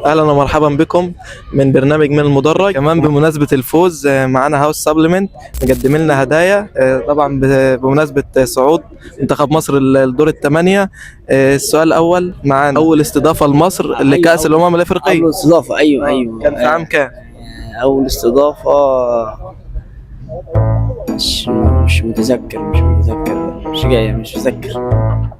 اهلا ومرحبا بكم من برنامج من المدرج. كمان بمناسبه الفوز معانا هاوس سبلمنت مقدم لنا هدايا، طبعا بمناسبه صعود منتخب مصر للدور الثمانيه. السؤال الاول معانا اول استضافه لمصر لكاس الامم الافريقيه. أول استضافة أيوه كان في عام كام؟ أول استضافة مش متذكر مش متذكر.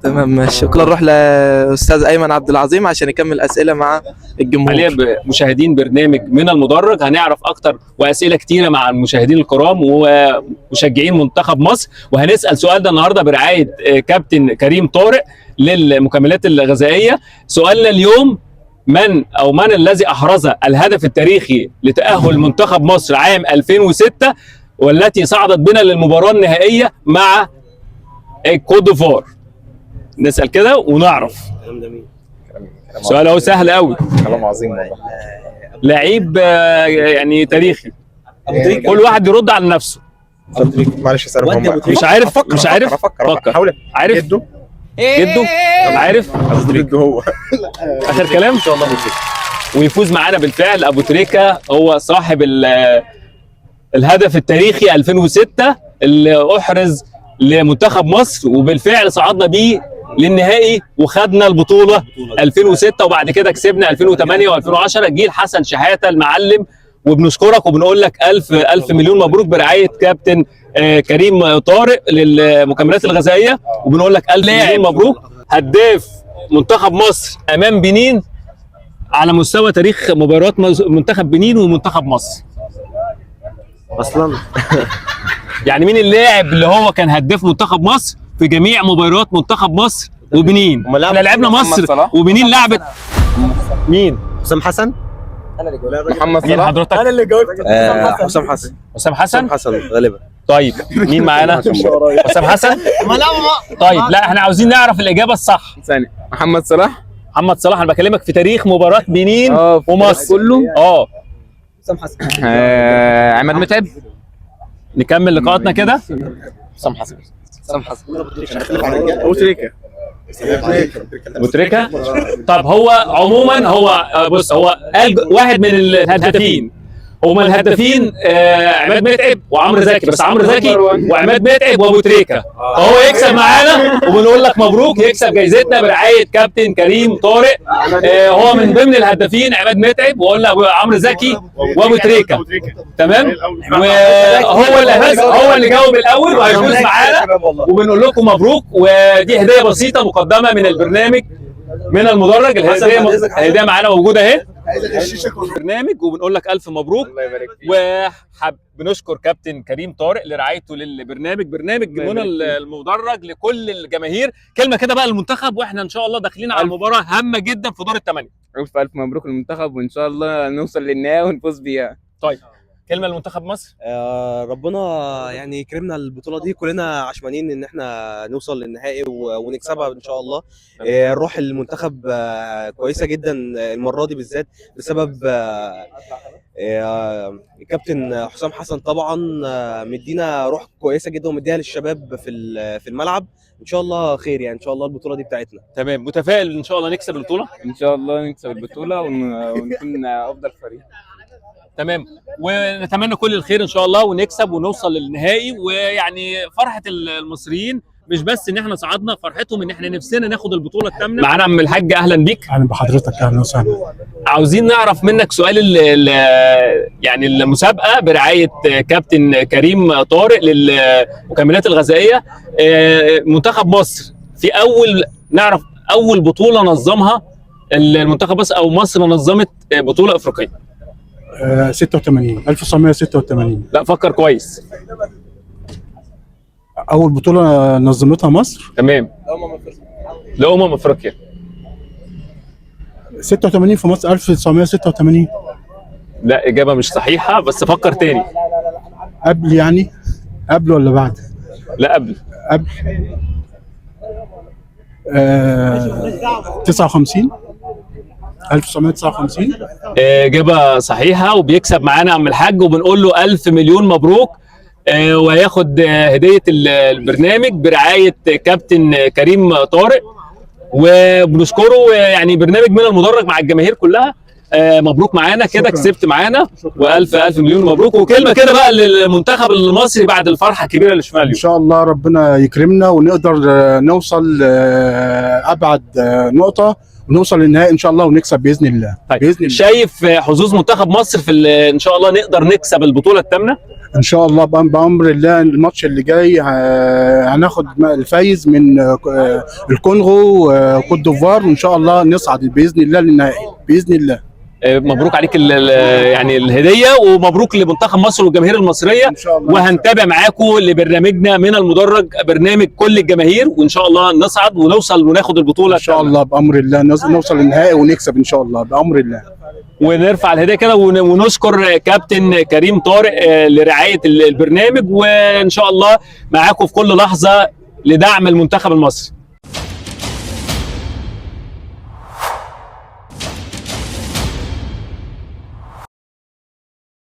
تمام ماشي، شكرا. نروح لاستاذ ايمن عبد العظيم عشان يكمل اسئله مع الجمهور. حاليا مشاهدين برنامج من المدرج هنعرف اكتر واسئله كتيره مع المشاهدين الكرام ومشجعين منتخب مصر، وهنسال سؤال ده النهارده برعايه كابتن كريم طارق للمكملات الغذائيه. سؤالنا اليوم: من الذي احرز الهدف التاريخي لتاهل منتخب مصر عام 2006 والتي صعدت بنا للمباراه النهائيه مع كوت ديفوار؟ نسال كده ونعرف. سؤال اهو سهل قوي. كلام عظيم والله. لعيب يعني تاريخي. كل واحد يرد على نفسه. معلش يا سلام، مش عارف. مش عارف. افكر حاول. عارف جده عارف. جده هو اخر كلام ان شاء الله. ويفوز معانا بالفعل ابو تريكه، هو صاحب الهدف التاريخي 2006 اللي احرز لمنتخب مصر، وبالفعل صعدنا بيه للنهائي وخدنا البطوله 2006، وبعد كده كسبنا 2008 و2010 جيل حسن شحاته المعلم. وبنشكرك وبنقول لك الف مليون مبروك برعايه كابتن كريم طارق للمكملات الغذائيه، وبنقول لك الف مليون مبروك هداف منتخب مصر امام بنين على مستوى تاريخ مباريات منتخب بنين ومنتخب مصر أصلا يعني مين اللاعب اللي هو كان هداف منتخب مصر في جميع مباريات منتخب مصر وبنين؟ احنا لعبنا مصر وبنين لعبت مين؟ حسام حسن. محمد مين صلاح. حضرتك؟ انا اللي جاوبت. حسام حسن. حسام حسن؟ غالبا. طيب مين معانا؟ حسام حسن؟ طيب لا احنا عاوزين نعرف الاجابه الصح. ثاني محمد صلاح. محمد صلاح. انا بكلمك في تاريخ مباراه بنين ومصر كله. حسام حسن. عماد متعب. نكمل لقاءاتنا كده. حسام حسن. ابو تريكه. طب هو عموما هو بص، هو قال واحد من الهدافين. هما الهدافين عماد متعب وعمرو زكي، بس عمرو زكي وعماد متعب وابو تريكه، فهو يكسب معانا وبنقول لك مبروك، يكسب جايزتنا برعايه كابتن كريم طارق. هو من ضمن الهدافين عماد متعب وقلنا عمرو زكي وابو تريكه. تمام، وهو اللي جاوب الاول وهيفوز معانا، وبنقول لكم مبروك. ودي هديه بسيطه مقدمه من البرنامج من المدرج. الهديه معانا موجوده اهي برنامج، وبنقول لك الف مبروك. بنشكر كابتن كريم طارق لرعايته للبرنامج، برنامج من المدرج لكل الجماهير. كلمه كده بقى للمنتخب واحنا ان شاء الله داخلين على مباراه هامه جدا في دور الثمانيه. الف مبروك للمنتخب، وان شاء الله نوصل للنهائي ونفوز بيها. طيب كلمه لمنتخب مصر. ربنا يعني يكرمنا البطوله دي، كلنا عشمانين ان احنا نوصل للنهائي ونكسبها ان شاء الله. روح المنتخب كويسه جدا المره دي بالذات بسبب الكابتن حسام حسن طبعا مدينا روح كويسه جدا ومديها للشباب في الملعب. ان شاء الله خير، يعني ان شاء الله البطوله دي بتاعتنا. تمام، متفائل ان شاء الله نكسب البطوله. ان شاء الله نكسب البطوله ونكون افضل فريق. تمام، ونتمنى كل الخير ان شاء الله ونكسب ونوصل للنهائي. ويعني فرحه المصريين مش بس ان احنا صعدنا، فرحتهم ان احنا نفسنا ناخد البطوله الثامنه. معانا عم الحاج، اهلا بيك. اهلا بحضرتك، اهلا وسهلا. عاوزين نعرف منك سؤال يعني المسابقه برعايه كابتن كريم طارق للمكملات الغذائيه. منتخب مصر في نعرف اول بطوله نظمها المنتخب مصر، او مصر نظمت بطوله افريقيه. 1986. لا فكر كويس. اول بطوله نظمتها مصر. تمام، افريقيا. 86 في مصر 1986. لا اجابه مش صحيحه، بس فكر تاني. قبل يعني؟ قبل ولا بعد؟ لا قبل. 59. 1959. اجابه صحيحه، وبيكسب معانا عم الحاج وبنقول له الف مليون مبروك. وهياخد هديه البرنامج برعايه كابتن كريم طارق، وبنشكره. يعني برنامج من المدرج مع الجماهير كلها مبروك معانا كده، شكراً. كسبت معانا، شكراً. والف الف مليون مبروك. وكلمه كده بقى للمنتخب المصري بعد الفرحه الكبيره اللي شفناها ان اليوم. شاء الله ربنا يكرمنا ونقدر نوصل ابعد نقطه ونوصل للنهائي ان شاء الله ونكسب باذن الله. طيب باذن الله شايف حظوظ منتخب مصر في ان شاء الله نقدر نكسب البطوله الثامنه؟ ان شاء الله بامر الله. الماتش اللي جاي هناخد الفايز من الكونغو وكوت ديفوار، وان شاء الله نصعد باذن الله للنهائي باذن الله. مبروك عليك يعني الهديه، ومبروك لمنتخب مصر والجماهير المصريه، ان شاء الله. وهنتابع معاكم لبرنامجنا من المدرج، برنامج كل الجماهير، وان شاء الله نصعد ونوصل وناخد البطوله ان شاء الله بامر الله نوصل للنهائي ونكسب ان شاء الله بامر الله. ونرفع الهديه كده ونشكر كابتن كريم طارق لرعايه البرنامج، وان شاء الله معاكم في كل لحظه لدعم المنتخب المصري.